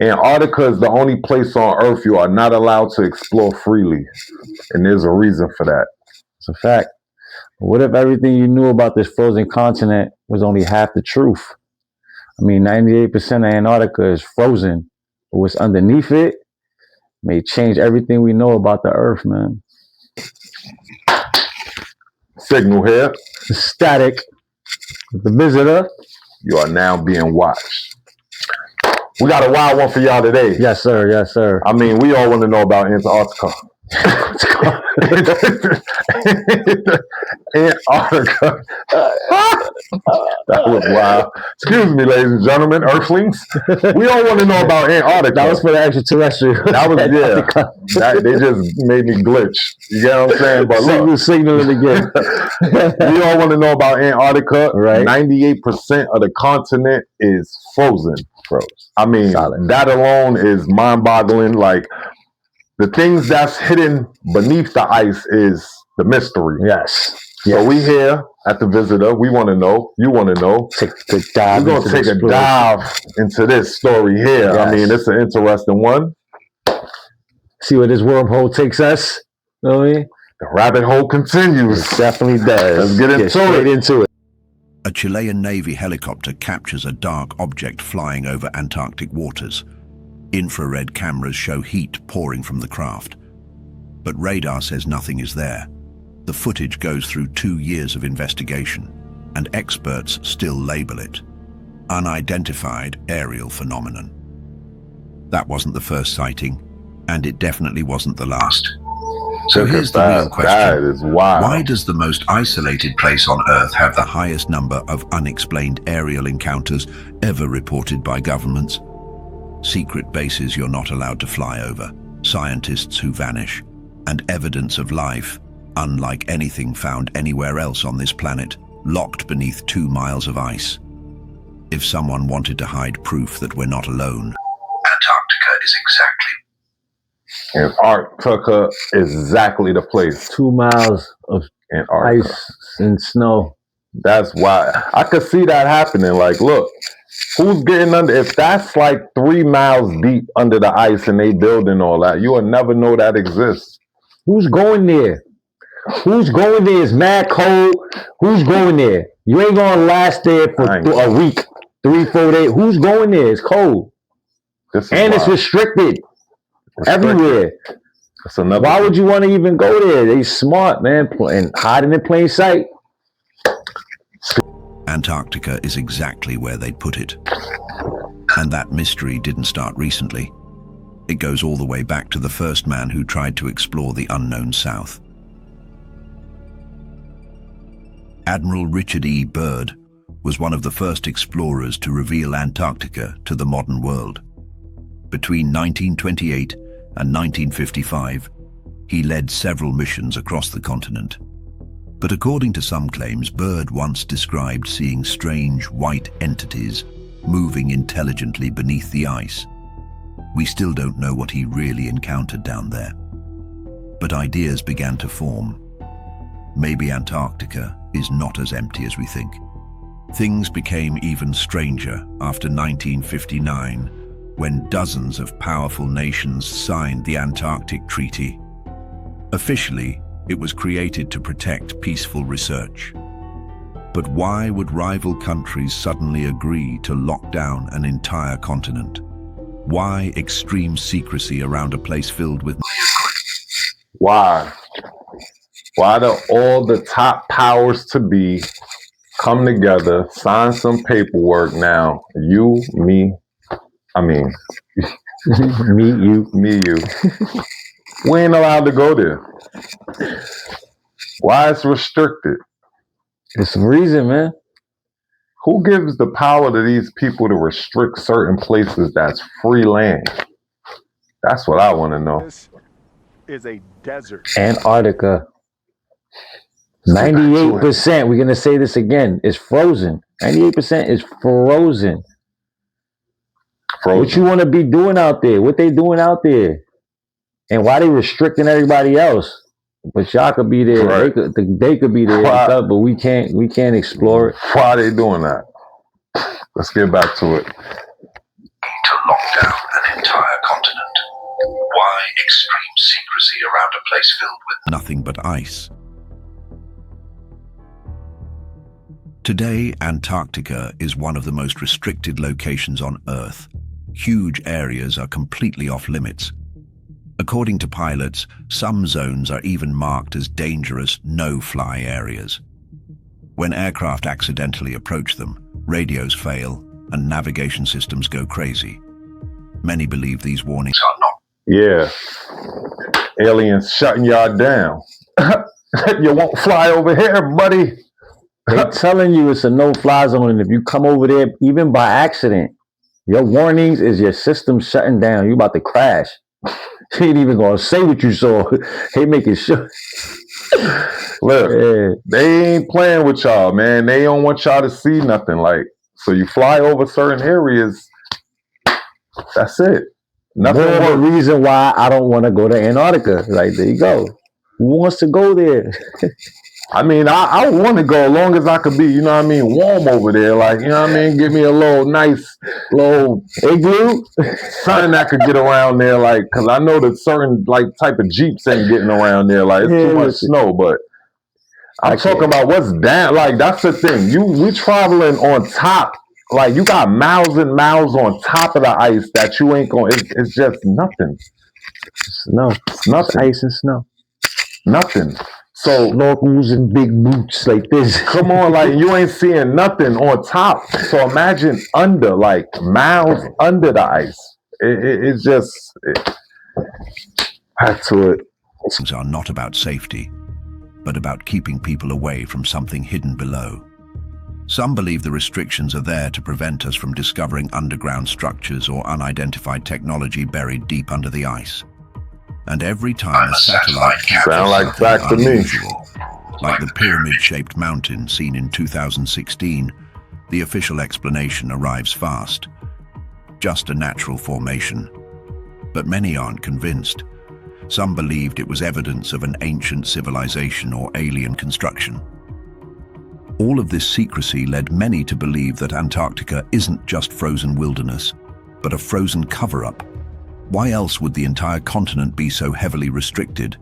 Antarctica is the only place on Earth you are not allowed to explore freely. And there's a reason for that. It's a fact. What if everything you knew about this frozen continent was only half the truth? I mean, 98% of Antarctica is frozen, but what's underneath it may change everything we know about the Earth, man. Signal here. Static. The visitor. You are now being watched. We got a wild one for y'all today. Yes, sir. Yes, sir. I mean, we all want to know about Antarctica. Antarctica. That was wild. Excuse me, ladies and gentlemen, Earthlings. We all want to know about Antarctica. That was for the extraterrestrial. That was, yeah. They just made me glitch. You get what I'm saying? But look, signaling again. We all want to know about Antarctica. Right. 98% of the continent is frozen. I mean, solid. That alone is mind-boggling. Like, the things that's hidden beneath the ice is the mystery. Yes. So we here at the visitor. We want to know. You want to know. We're going to take a dive into this story here. Yes. I mean, it's an interesting one. See where this wormhole takes us. You know what I mean? The rabbit hole continues. It definitely does. Let's get into it. A Chilean Navy helicopter captures a dark object flying over Antarctic waters. Infrared cameras show heat pouring from the craft. But radar says nothing is there. The footage goes through 2 years of investigation, and experts still label it unidentified aerial phenomenon. That wasn't the first sighting, and it definitely wasn't the last. So here's the real question. That is wild. Why does the most isolated place on Earth have the highest number of unexplained aerial encounters ever reported by governments? Secret bases you're not allowed to fly over, scientists who vanish, and evidence of life, unlike anything found anywhere else on this planet, locked beneath 2 miles of ice. If someone wanted to hide proof that we're not alone, Antarctica is exactly the place. 2 miles of ice and snow. That's why I could see that happening. Like, look, who's getting under? If that's like 3 miles deep under the ice and they building all that, you will never know that exists. Who's going there? Who's going there? It's mad cold. Who's going there? You ain't gonna last there for a week, 3-4 days. Who's going there? It's cold. And it's restricted. Everywhere. Why would you want to even go there? They smart, man, and hiding in plain sight. Antarctica is exactly where they'd put it. And that mystery didn't start recently. It goes all the way back to the first man who tried to explore the unknown South. Admiral Richard E. Byrd was one of the first explorers to reveal Antarctica to the modern world. Between 1928 and 1955, he led several missions across the continent. But according to some claims, Byrd once described seeing strange white entities moving intelligently beneath the ice. We still don't know what he really encountered down there. But ideas began to form. Maybe Antarctica is not as empty as we think. Things became even stranger after 1959, when dozens of powerful nations signed the Antarctic Treaty. Officially, it was created to protect peaceful research. But why would rival countries suddenly agree to lock down an entire continent? Why extreme secrecy around a place filled with... Why? Why do all the top powers to be come together, sign some paperwork now? You, me, me, you. We ain't allowed to go there. Why it's restricted? There's some reason, man. Who gives the power to these people to restrict certain places that's free land? That's what I want to know. This is a desert. Antarctica. 98%, we're going to say this again, is frozen. 98% is frozen. What you want to be doing out there? What they doing out there? And why they restricting everybody else? But y'all could be there. Right. They could be there, but we can't explore it. Why are they doing that? Let's get back to it. To lock down an by extreme secrecy around a place filled with nothing but ice. Today, Antarctica is one of the most restricted locations on Earth. Huge areas are completely off limits. According to pilots, some zones are even marked as dangerous no-fly areas. When aircraft accidentally approach them, radios fail and navigation systems go crazy. Many believe these warnings are not. Yeah. Aliens shutting y'all down. You won't fly over here, buddy. They're telling you it's a no-fly zone, and if you come over there, even by accident, your warnings is your system shutting down. You about to crash. She ain't even gonna say what you saw. They making sure. Look, they ain't playing with y'all, man. They don't want y'all to see nothing. Like, so you fly over certain areas. That's it. Nothing More the reason why I don't want to go to Antarctica. Like, there you go. Who wants to go there? I mean, I want to go as long as I could be, you know what I mean, warm over there. Like, you know what I mean? Give me a little nice little igloo, something I could get around there. Like, because I know that certain, like, type of Jeeps ain't getting around there. Like, it's too much snow. But I'm talking about what's down. Like, that's the thing. We traveling on top. Like, you got miles and miles on top of the ice that you ain't going. It's just nothing. No, it's nothing. Ice and snow. Nothing. So snorkels and big boots like this. Come on, like you ain't seeing nothing on top. So imagine under, like miles under the ice. It's just back to it. Things are not about safety, but about keeping people away from something hidden below. Some believe the restrictions are there to prevent us from discovering underground structures or unidentified technology buried deep under the ice. And every time a satellite sound like facts to me, like the pyramid-shaped mountain seen in 2016, the official explanation arrives fast. Just a natural formation. But many aren't convinced. Some believed it was evidence of an ancient civilization or alien construction. All of this secrecy led many to believe that Antarctica isn't just frozen wilderness, but a frozen cover-up. Why else would the entire continent be so heavily restricted?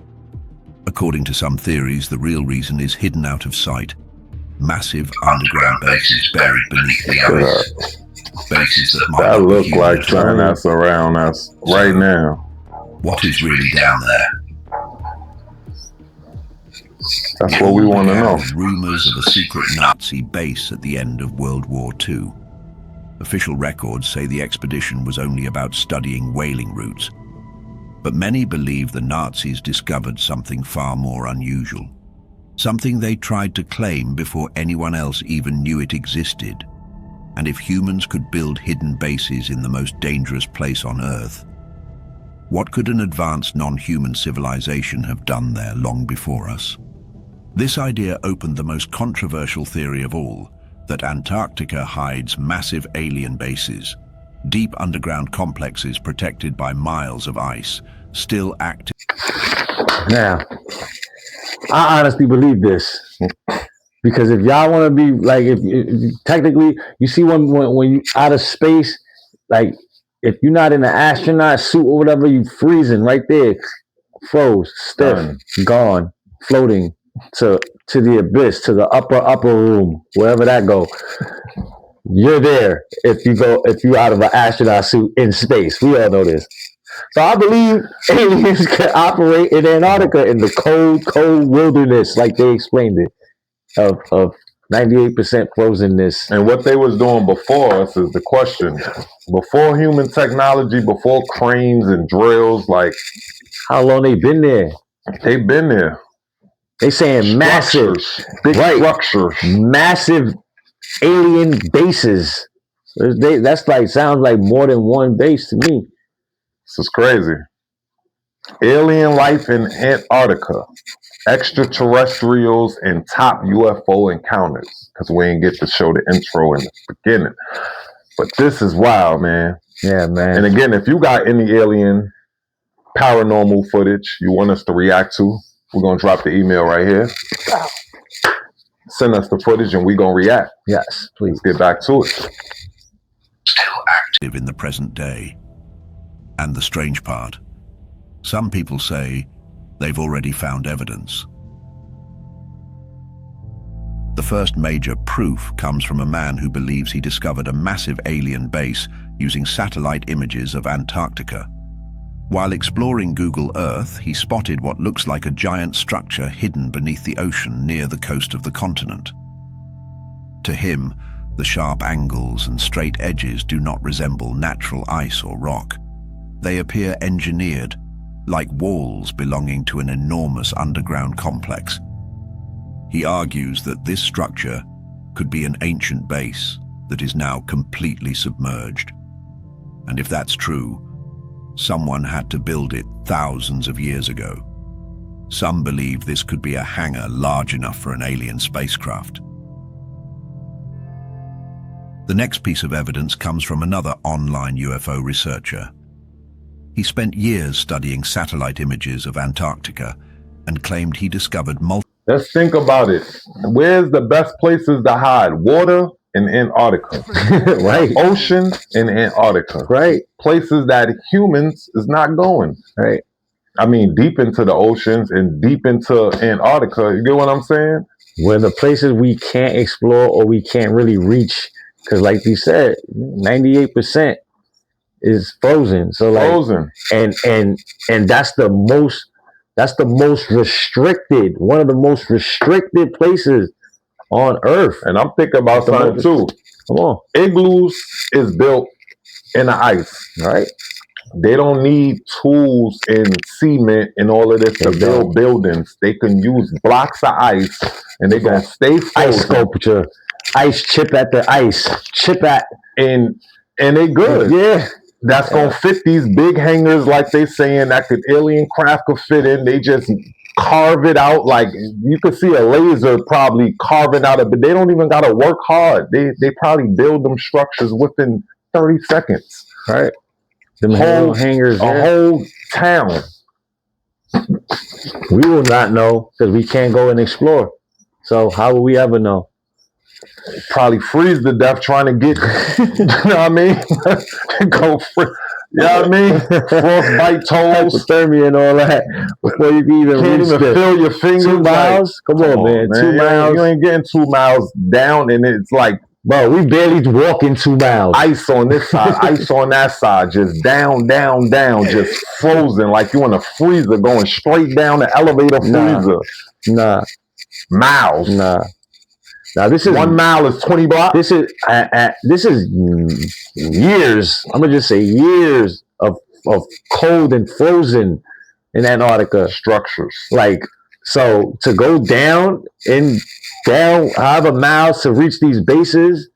According to some theories, the real reason is hidden out of sight. Massive underground bases buried beneath the ice. Bases that might that look like something that's around us right now. What is really down there? That's what we want to know. Rumors of a secret Nazi base at the end of World War II. Official records say the expedition was only about studying whaling routes. But many believe the Nazis discovered something far more unusual. Something they tried to claim before anyone else even knew it existed. And if humans could build hidden bases in the most dangerous place on Earth, what could an advanced non-human civilization have done there long before us? This idea opened the most controversial theory of all, that Antarctica hides massive alien bases, deep underground complexes protected by miles of ice, still active. Now, I honestly believe this. Because if y'all want to be like, if technically, you see when you out of space, like if you're not in an astronaut suit or whatever, you freezing right there, froze, stiff, gone, floating to the abyss, to the upper room, wherever that go. You're there if you out of an astronaut suit in space. We all know this. So I believe aliens can operate in Antarctica in the cold wilderness, like they explained it, of 98% frozenness. And what they was doing before us is the question. Before human technology, before cranes and drills, like how long they been there? They've been there. They saying massive, big structures, massive alien bases. That's like sounds like more than one base to me. This is crazy. Alien life in Antarctica, extraterrestrials, and top UFO encounters. Because we didn't get to show the intro in the beginning, but this is wild, man. Yeah, man. And again, if you got any alien paranormal footage you want us to react to, we're going to drop the email right here. Send us the footage and we're going to react. Yes, please. Let's get back to it. Still active in the present day. And the strange part, Some people say they've already found evidence. The first major proof comes from a man who believes he discovered a massive alien base using satellite images of Antarctica. While exploring Google Earth, he spotted what looks like a giant structure hidden beneath the ocean near the coast of the continent. To him, the sharp angles and straight edges do not resemble natural ice or rock. They appear engineered, like walls belonging to an enormous underground complex. He argues that this structure could be an ancient base that is now completely submerged. And if that's true, someone had to build it thousands of years ago. Some believe this could be a hangar large enough for an alien spacecraft. The next piece of evidence comes from another online UFO researcher. He spent years studying satellite images of Antarctica and claimed he discovered multiple. Let's think about it. Where's the best places to hide? Water in Antarctica. Right. Ocean in Antarctica. Right. Places that humans is not going. Right. I mean, deep into the oceans and deep into Antarctica. You get what I'm saying? Where the places we can't explore or we can't really reach, because like you said, 98% is frozen. So like, Frozen. And that's the most restricted, one of the most restricted places on Earth. And I'm thinking about something too. Come on. Igloos is built in the ice, right? They don't need tools and cement and all of this to build buildings. They can use blocks of ice and they're going to stay frozen. Ice sculpture. Ice chip at the ice. Chip at. And they good. Yeah. That's going to fit these big hangars like they saying that could alien craft could fit in. They just carve it out like you could see a laser probably carving out but they don't even got to work hard. They probably build them structures within 30 seconds. Right. Them whole hangars. A whole town. We will not know because we can't go and explore. So how will we ever know? Probably freeze to death trying to get, you know what I mean? Go free. You know what I mean? Frostbite toes. Hypothermia and all that. Before you can even Can't even feel your fingers. 2 miles? Come on, man. 2 miles. You ain't getting 2 miles down and it's like, bro, we barely walking 2 miles. Ice on this side, ice on that side, just down, just frozen like you in a freezer going straight down the elevator freezer. Nah. Miles. Nah. Now this is 1 mile is 20 blocks. This is years. I'm gonna just say years of cold and frozen in Antarctica structures. Like so to go down however miles to reach these bases,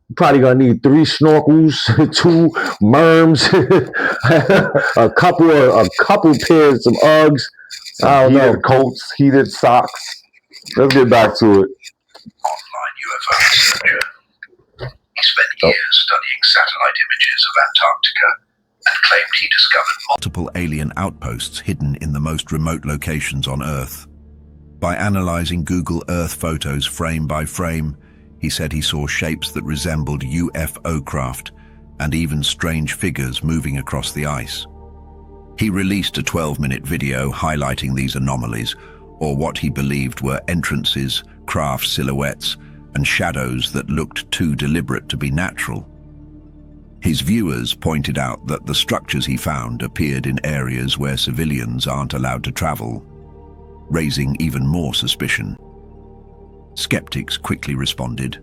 you're probably gonna need 3 snorkels, 2 merms, a couple pairs of Uggs. I don't know. Coats, heated socks. Let's get back to it. Online UFO researcher. He spent years studying satellite images of Antarctica and claimed he discovered multiple alien outposts hidden in the most remote locations on Earth. By analyzing Google Earth photos frame by frame, he said he saw shapes that resembled UFO craft and even strange figures moving across the ice. He released a 12-minute video highlighting these anomalies, or what he believed were entrances, craft silhouettes, and shadows that looked too deliberate to be natural. His viewers pointed out that the structures he found appeared in areas where civilians aren't allowed to travel, raising even more suspicion. Skeptics quickly responded.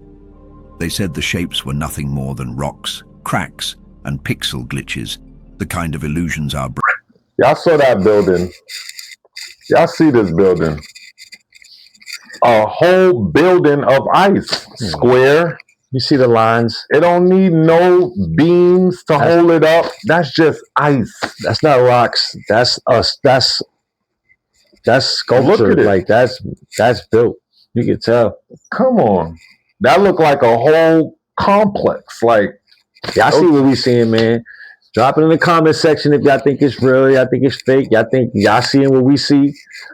They said the shapes were nothing more than rocks, cracks, and pixel glitches, the kind of illusions our brain. Y'all saw that building. Y'all see this building. A whole building of ice. Square. You see the lines? It don't need no beams to hold it up. That's just ice. That's not rocks. That's us. That's sculpture. Look at it. Like that's built. You can tell. Come on. That look like a whole complex. Like, y'all see what we seeing, man. Drop it in the comment section if y'all think it's real, y'all think it's fake, y'all think y'all seeing what we see.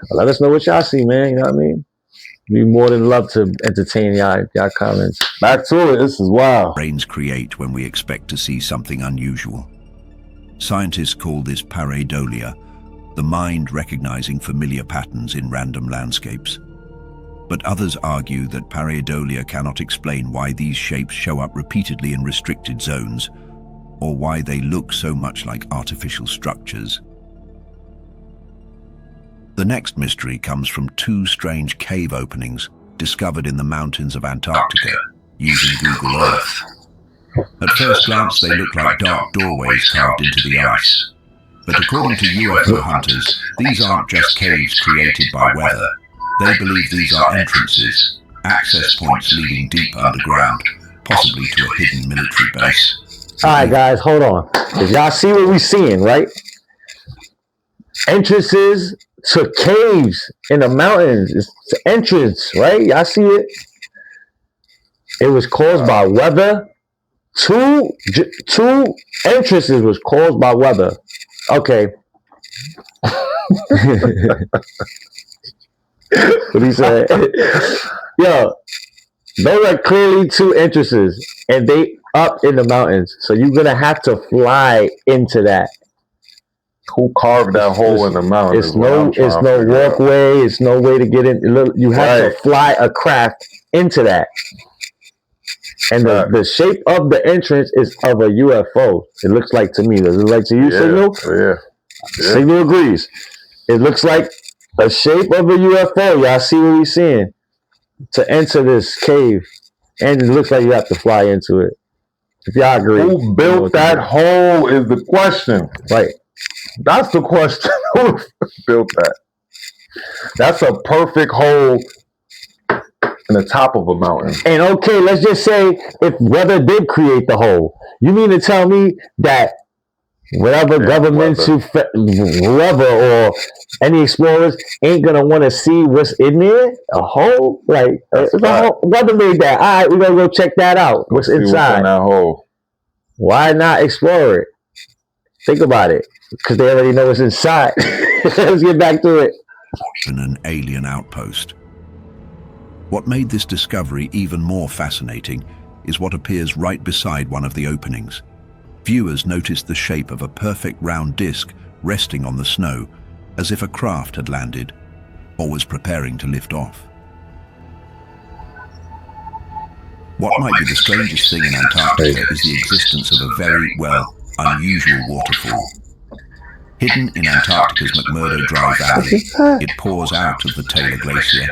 Let us know what y'all see, man. You know what I mean? Be more than love to entertain y'all comments. Back to it. This is wild. Brains create when we expect to see something unusual. Scientists call this pareidolia, the mind recognizing familiar patterns in random landscapes. But others argue that pareidolia cannot explain why these shapes show up repeatedly in restricted zones, or why they look so much like artificial structures. The next mystery comes from two strange cave openings discovered in the mountains of Antarctica using Google Earth. At first glance, they look like dark doorways carved into the ice. But according to UFO hunters, these aren't just caves created by weather. They believe these are entrances, access points leading deep underground, possibly to a hidden military base. All right, guys, hold on. If y'all see what we're seeing, right? Entrances to caves in the mountains. It's an entrance, right? Y'all see it? It was caused by weather. Two entrances was caused by weather. Okay. What he said? Yo, those are clearly two entrances, and they up in the mountains. So you're gonna have to fly into that. Who carved that hole in the mountain? It's no walkway. It's no way to get in. You have to fly a craft into that. And the shape of the entrance is of a UFO. It looks like to me. Does it look like to you, Signal? Yeah. Signal agrees. It looks like a shape of a UFO. Y'all see what we're seeing? To enter this cave. And it looks like you have to fly into it. If y'all agree. Who built that hole is the question. Right. That's the question. Who built that? That's a perfect hole in the top of a mountain. And okay, let's just say if weather did create the hole. You mean to tell me that whatever governments, whoever, or any explorers ain't gonna want to see what's in there? A hole? Like, weather made that. All right, we're gonna go check that out. What's inside? What's in that hole? Why not explore it? Think about it. Because they already know what's inside. Let's get back to it. In an alien outpost. What made this discovery even more fascinating is what appears right beside one of the openings. Viewers noticed the shape of a perfect round disc resting on the snow, as if a craft had landed or was preparing to lift off. What might be the strangest thing in Antarctica is the existence of a very, unusual waterfall. Hidden in Antarctica's McMurdo Dry Valley, it pours out of the Taylor Glacier,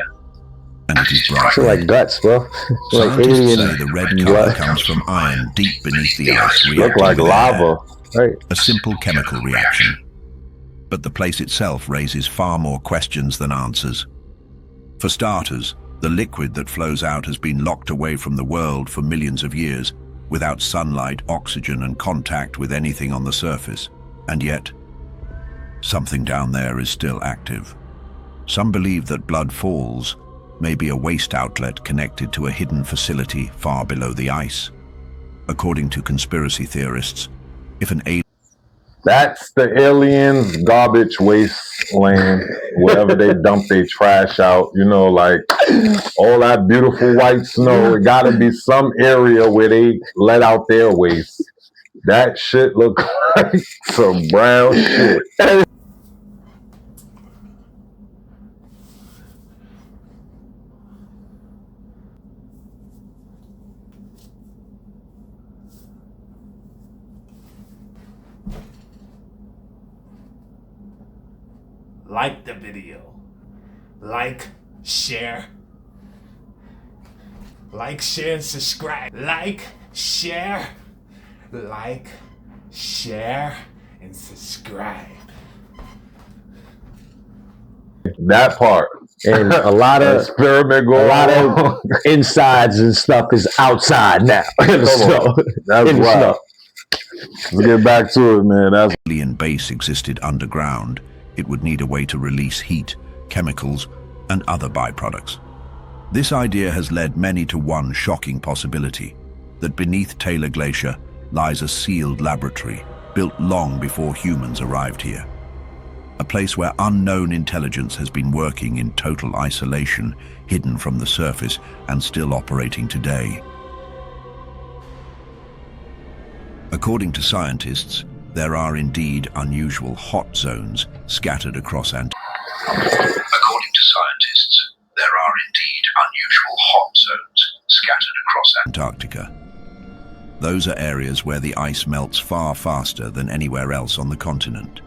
and it is bright red. Like guts, bro. Scientists say the red color comes from iron deep beneath the ice reacting Look like with lava. Right. a simple chemical reaction. But the place itself raises far more questions than answers. For starters, the liquid that flows out has been locked away from the world for millions of years, without sunlight, oxygen, and contact with anything on the surface. And yet, something down there is still active. Some believe that Blood Falls may be a waste outlet connected to a hidden facility far below the ice. According to conspiracy theorists, if an alien... That's the aliens' garbage wasteland, wherever they dump their trash out, like all that beautiful white snow. It gotta be some area where they let out their waste. That shit look like some brown shit. Like the video. Like, share. Like, share, and subscribe. Like, share, and subscribe. That part. And a lot of experiment going on. Insides and stuff is outside now. That's right. Let's get back to it, man. That's alien base existed underground. It would need a way to release heat, chemicals, and other byproducts. This idea has led many to one shocking possibility, that beneath Taylor Glacier lies a sealed laboratory built long before humans arrived here. A place where unknown intelligence has been working in total isolation, hidden from the surface and still operating today. According to scientists, there are indeed unusual hot zones scattered across Antarctica. According to scientists, there are indeed unusual hot zones scattered across Antarctica. Those are areas where the ice melts far faster than anywhere else on the continent.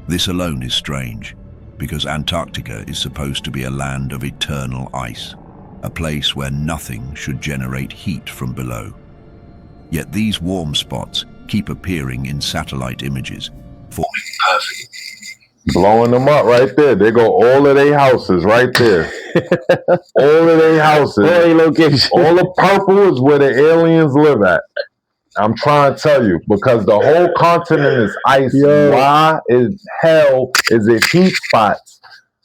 This alone is strange, because Antarctica is supposed to be a land of eternal ice, a place where nothing should generate heat from below. Yet these warm spots keep appearing in satellite images, forming perfect. Blowing them up right there. They go all of their houses right there. All of their houses. All their locations. All the purple is where the aliens live at. I'm trying to tell you, because the whole continent is ice. Yo. Why is hell is it heat spots?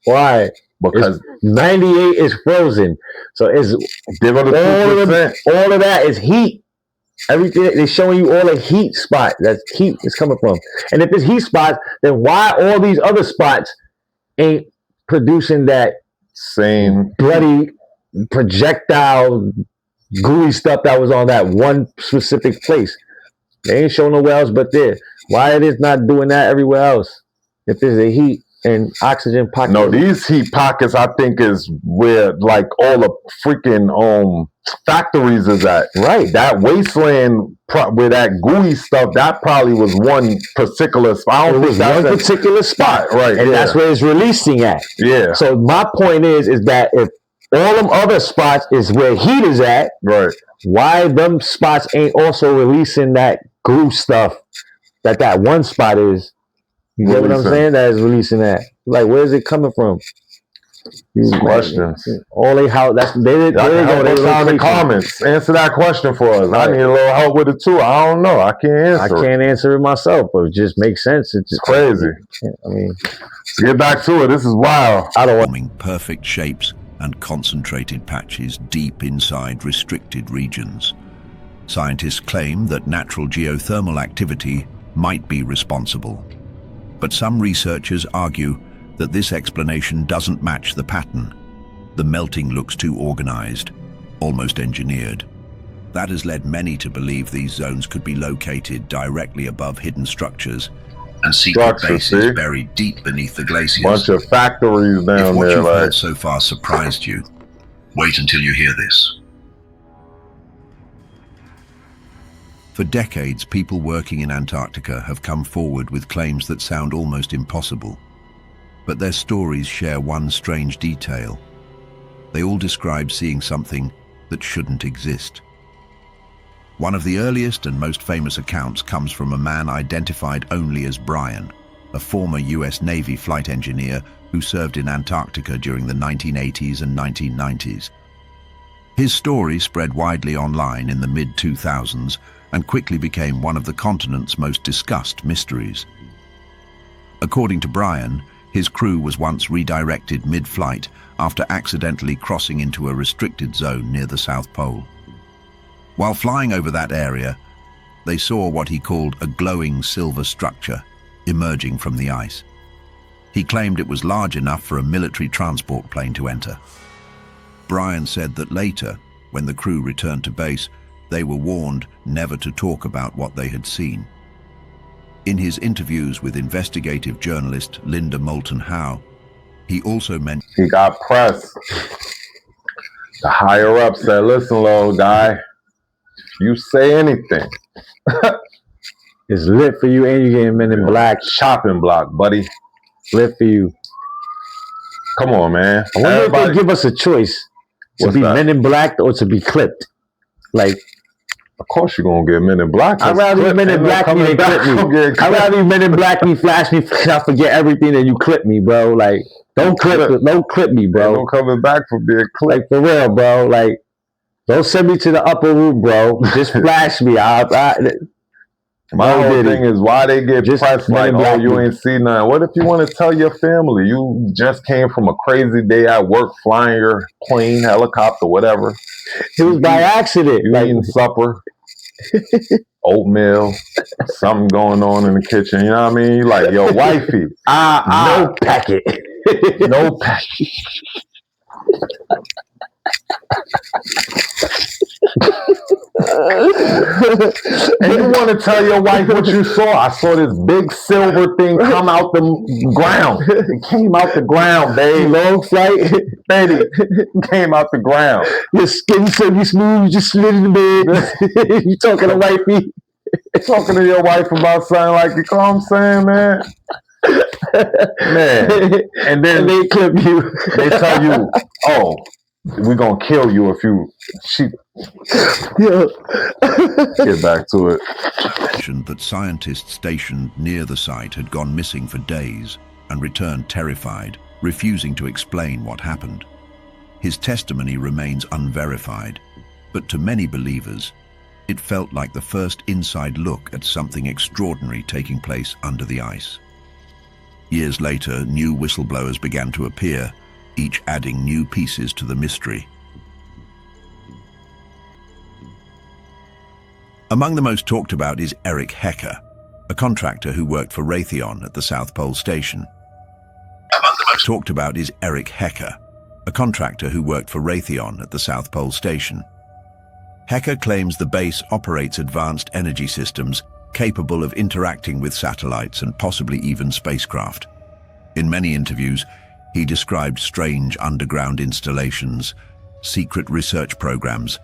Why? Because 98 is frozen. So it's give it a 2%. All of that is heat. Everything they're showing you all the heat spot that heat is coming from. And if it's heat spots, then why all these other spots ain't producing that same bloody projectile gooey stuff that was on that one specific place? They ain't showing nowhere else but there. Why it is not doing that everywhere else? If there's a heat and oxygen pocket. No, these heat pockets I think is where like all the freaking factories is at. Right. That wasteland where that gooey stuff, that probably was one particular spot. It was one particular spot. Right. And that's where it's releasing at. Yeah. So my point is that if all them other spots is where heat is at, right, why them spots ain't also releasing that glue stuff that one spot is? You get what I'm saying? That is releasing that. Like, where's it coming from? Questions. All they how that's they down in the comments. Answer that question for us. Right. I need a little help with it too. I don't know. I can't answer it myself, but it just makes sense. It's just crazy. I mean, let's get back to it. This is wild. I don't want perfect shapes and concentrated patches deep inside restricted regions. Scientists claim that natural geothermal activity might be responsible. But some researchers argue that this explanation doesn't match the pattern. The melting looks too organized, almost engineered. That has led many to believe these zones could be located directly above hidden structures and secret bases buried deep beneath the glaciers. Bunch of factories down there. If what you've heard so far surprised you, wait until you hear this. For decades, people working in Antarctica have come forward with claims that sound almost impossible. But their stories share one strange detail. They all describe seeing something that shouldn't exist. One of the earliest and most famous accounts comes from a man identified only as Brian, a former US Navy flight engineer who served in Antarctica during the 1980s and 1990s. His story spread widely online in the mid-2000s and quickly became one of the continent's most discussed mysteries. According to Brian, his crew was once redirected mid-flight after accidentally crossing into a restricted zone near the South Pole. While flying over that area, they saw what he called a glowing silver structure emerging from the ice. He claimed it was large enough for a military transport plane to enter. Brian said that later, when the crew returned to base, they were warned never to talk about what they had seen. In his interviews with investigative journalist Linda Moulton Howe, he also mentioned he got press. The higher up said, listen, little guy, if you say anything, it's lit for you and you getting Men in Black. Chopping block, buddy. Lit for you. Come on, man. I wonder if they give us a choice to be Men in Black or to be clipped. Like, of course you're gonna get Men in Black. I'd rather you Men in Black me than clip me. I'd rather you Men in Black me, flash me, I forget everything than you clip me, bro. Like, don't clip me, bro. Don't coming back for being clipped. Like, for real, bro. Like, don't send me to the upper room, bro. Just flash me. My whole thing is why they get just pressed like, oh, you ain't seen nothing. What if you want to tell your family you just came from a crazy day at work, flying your plane, helicopter, whatever. It was by accident. You eating supper, oatmeal, something going on in the kitchen. You know what I mean? You like, yo, wifey. No packet. No packet. And you want to tell your wife what you saw? I saw this big silver thing come out the ground. It came out the ground, babe. Long flight. Baby, it came out the ground. Your skin silky smooth. You just slid in the bed. You talking to wifey? Talking to your wife about something like, you know what I'm saying, man? Man. And then they clip you. They tell you, oh, we're going to kill you if you... Yeah. Get back to it. That scientists stationed near the site had gone missing for days and returned terrified, refusing to explain what happened. His testimony remains unverified, but to many believers, it felt like the first inside look at something extraordinary taking place under the ice. Years later, new whistleblowers began to appear, each adding new pieces to the mystery. Among the most talked about is Eric Hecker, a contractor who worked for Raytheon at the South Pole Station. Talked about is Eric Hecker, a contractor who worked for Raytheon at the South Pole Station. Hecker claims the base operates advanced energy systems capable of interacting with satellites and possibly even spacecraft. In many interviews, he described strange underground installations, secret research programs,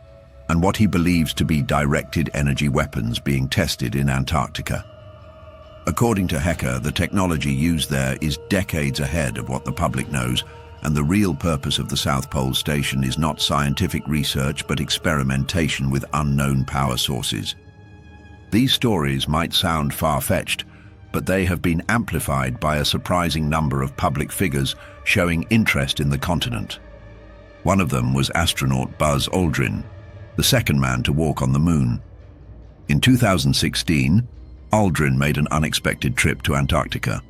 and what he believes to be directed energy weapons being tested in Antarctica. According to Hecker, the technology used there is decades ahead of what the public knows, and the real purpose of the South Pole Station is not scientific research but experimentation with unknown power sources. These stories might sound far-fetched, but they have been amplified by a surprising number of public figures showing interest in the continent. One of them was astronaut Buzz Aldrin, the second man to walk on the moon. In 2016, Aldrin made an unexpected trip to Antarctica.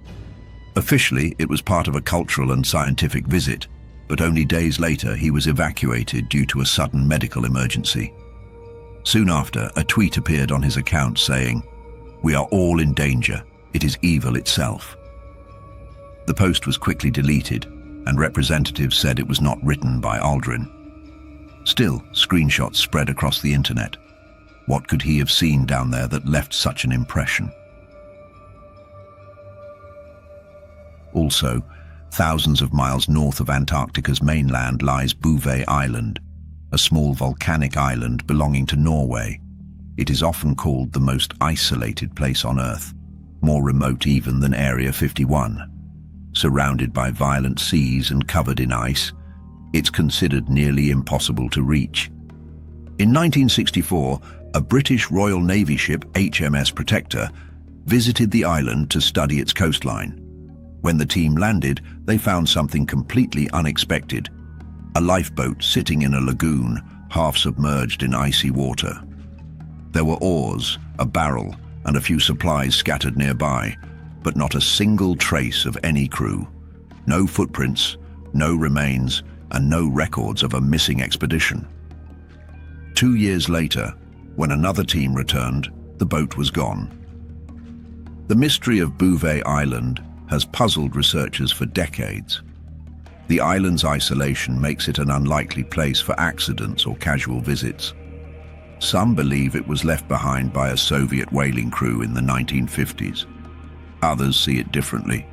Officially, it was part of a cultural and scientific visit, but only days later he was evacuated due to a sudden medical emergency. Soon after, a tweet appeared on his account saying, "We are all in danger. It is evil itself." The post was quickly deleted, and representatives said it was not written by Aldrin. Still, screenshots spread across the internet. What could he have seen down there that left such an impression? Also, thousands of miles north of Antarctica's mainland lies Bouvet Island, a small volcanic island belonging to Norway. It is often called the most isolated place on Earth, more remote even than Area 51. Surrounded by violent seas and covered in ice, it's considered nearly impossible to reach. In 1964, a British Royal Navy ship, HMS Protector, visited the island to study its coastline. When the team landed, they found something completely unexpected: a lifeboat sitting in a lagoon, half submerged in icy water. There were oars, a barrel, and a few supplies scattered nearby, but not a single trace of any crew. No footprints, no remains, and no records of a missing expedition. 2 years later, when another team returned, the boat was gone. The mystery of Bouvet Island has puzzled researchers for decades. The island's isolation makes it an unlikely place for accidents or casual visits. Some believe it was left behind by a Soviet whaling crew in the 1950s. Others see it differently.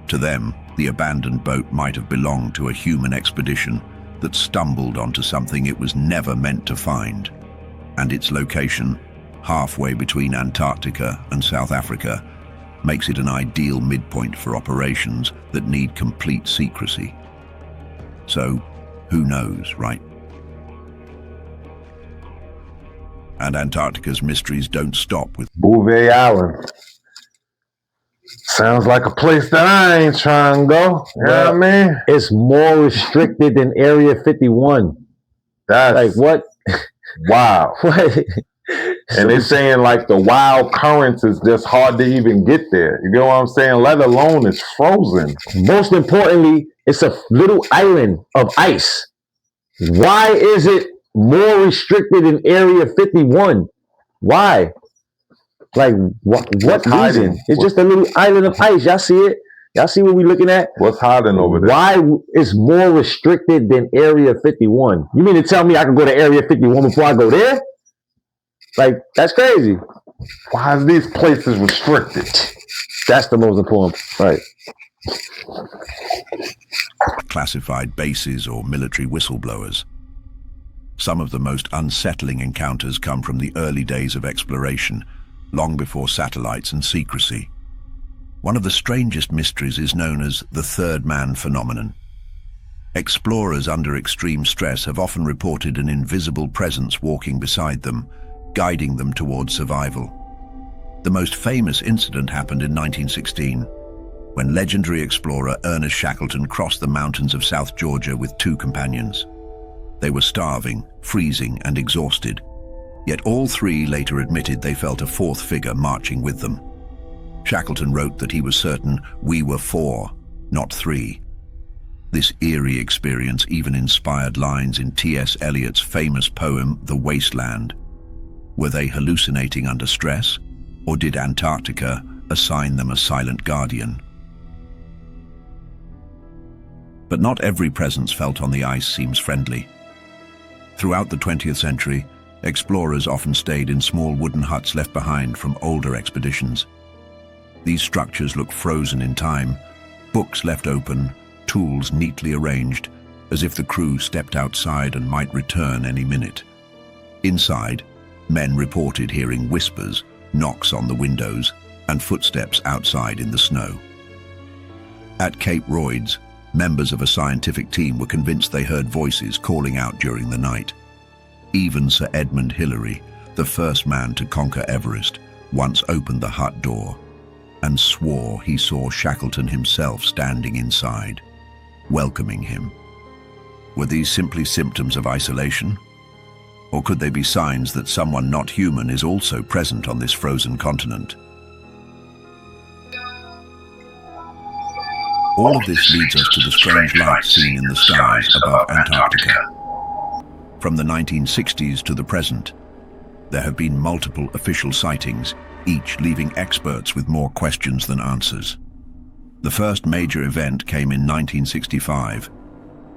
To them, the abandoned boat might have belonged to a human expedition that stumbled onto something it was never meant to find. And its location, halfway between Antarctica and South Africa, makes it an ideal midpoint for operations that need complete secrecy. So, who knows, right? And Antarctica's mysteries don't stop with Bouvet Island. Sounds like a place that I ain't trying to go. You know what I mean? It's more restricted than Area 51. That's like what? Wow. What? And they're saying like the wild currents is just hard to even get there. You know what I'm saying? Let alone it's frozen. Most importantly, it's a little island of ice. Why is it more restricted in Area 51? Why? Like what reason? It's just a little island of ice. Y'all see it? Y'all see what we looking at? What's hiding over there? Why it's more restricted than Area 51? You mean to tell me I can go to Area 51 before I go there? Like, that's crazy. Why is these places restricted? That's the most important, right? Classified bases or military whistleblowers. Some of the most unsettling encounters come from the early days of exploration, long before satellites and secrecy. One of the strangest mysteries is known as the third man phenomenon. Explorers under extreme stress have often reported an invisible presence walking beside them, guiding them towards survival. The most famous incident happened in 1916, when legendary explorer Ernest Shackleton crossed the mountains of South Georgia with 2 companions. They were starving, freezing, and exhausted, yet all 3 later admitted they felt a 4th figure marching with them. Shackleton wrote that he was certain we were 4, not 3. This eerie experience even inspired lines in T.S. Eliot's famous poem, The Wasteland. Were they hallucinating under stress, or did Antarctica assign them a silent guardian? But not every presence felt on the ice seems friendly. Throughout the 20th century, explorers often stayed in small wooden huts left behind from older expeditions. These structures look frozen in time, books left open, tools neatly arranged, as if the crew stepped outside and might return any minute. Inside, men reported hearing whispers, knocks on the windows, and footsteps outside in the snow. At Cape Royds, members of a scientific team were convinced they heard voices calling out during the night. Even Sir Edmund Hillary, the first man to conquer Everest, once opened the hut door and swore he saw Shackleton himself standing inside, welcoming him. Were these simply symptoms of isolation? Or could they be signs that someone not human is also present on this frozen continent? All of this leads us to the strange lights seen in the skies above Antarctica. From the 1960s to the present, there have been multiple official sightings, each leaving experts with more questions than answers. The first major event came in 1965,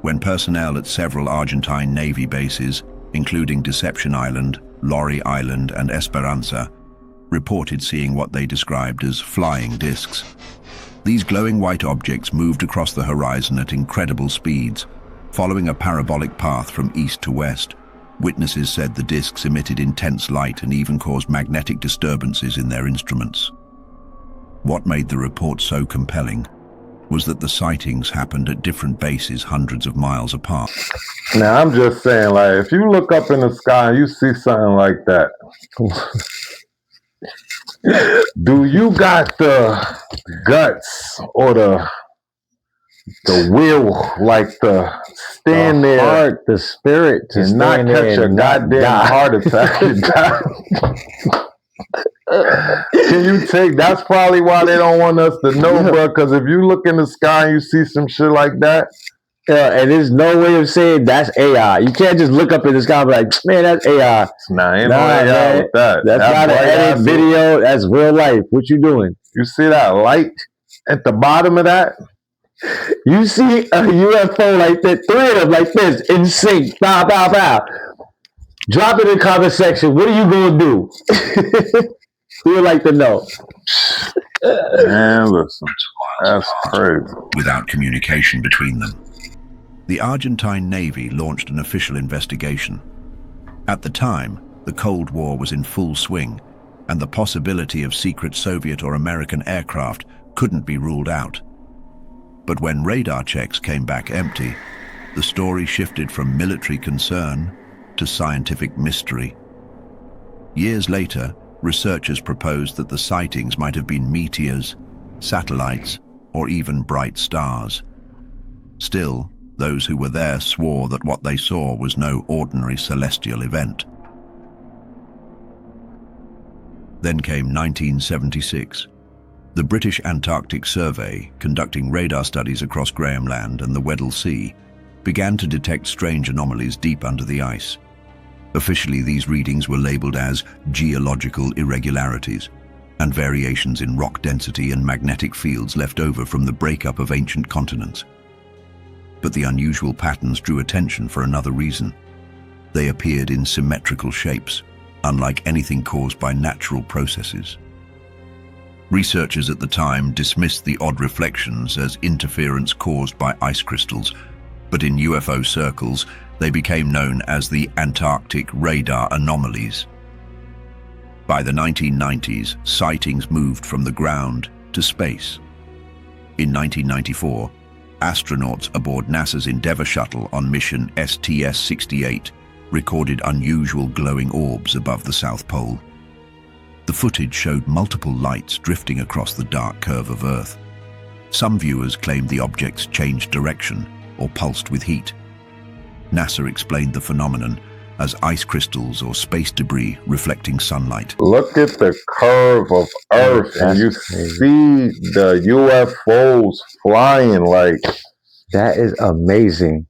when personnel at several Argentine Navy bases, including Deception Island, Lorry Island, and Esperanza, reported seeing what they described as flying discs. These glowing white objects moved across the horizon at incredible speeds, following a parabolic path from east to west. Witnesses said the discs emitted intense light and even caused magnetic disturbances in their instruments. What made the report so compelling was that the sightings happened at different bases hundreds of miles apart. Now, I'm just saying, like, if you look up in the sky and you see something like that, do you got the guts or the will, like, to stand there, heart, the spirit, to and not catch a goddamn heart attack and die? Can you take? That's probably why they don't want us to know, bro. Because if you look in the sky and you see some shit like that, and there's no way of saying that's AI. You can't just look up in the sky and be like, man, that's AI. Ain't no AI with that. That's not an edit video. That's real life. What you doing? You see that light at the bottom of that? You see a UFO like that, 3 of them like this, in sync, bow, bow, bow. Drop it in the comment section. What are you going to do? We would like to know. Man, listen, that's crazy. Without communication between them. The Argentine Navy launched an official investigation. At the time, the Cold War was in full swing, and the possibility of secret Soviet or American aircraft couldn't be ruled out. But when radar checks came back empty, the story shifted from military concern to scientific mystery. Years later, researchers proposed that the sightings might have been meteors, satellites, or even bright stars. Still, those who were there swore that what they saw was no ordinary celestial event. Then came 1976. The British Antarctic Survey, conducting radar studies across Graham Land and the Weddell Sea, began to detect strange anomalies deep under the ice. Officially, these readings were labeled as geological irregularities, and variations in rock density and magnetic fields left over from the breakup of ancient continents. But the unusual patterns drew attention for another reason. They appeared in symmetrical shapes, unlike anything caused by natural processes. Researchers at the time dismissed the odd reflections as interference caused by ice crystals, but in UFO circles, they became known as the Antarctic radar anomalies. By the 1990s, sightings moved from the ground to space. In 1994, astronauts aboard NASA's Endeavour shuttle on mission STS-68 recorded unusual glowing orbs above the South Pole. The footage showed multiple lights drifting across the dark curve of Earth. Some viewers claimed the objects changed direction or pulsed with heat. NASA explained the phenomenon as ice crystals or space debris reflecting sunlight. Look at the curve of Earth, and you see the UFOs flying like... That is amazing.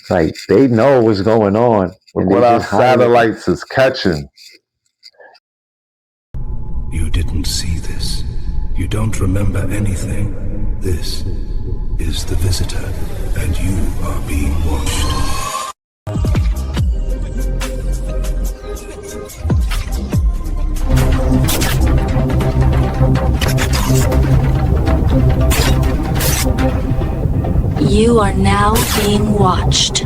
Like, they know what's going on. Look what our satellites is catching. You didn't see this. You don't remember anything. This is the visitor, and you are being watched. You are now being watched.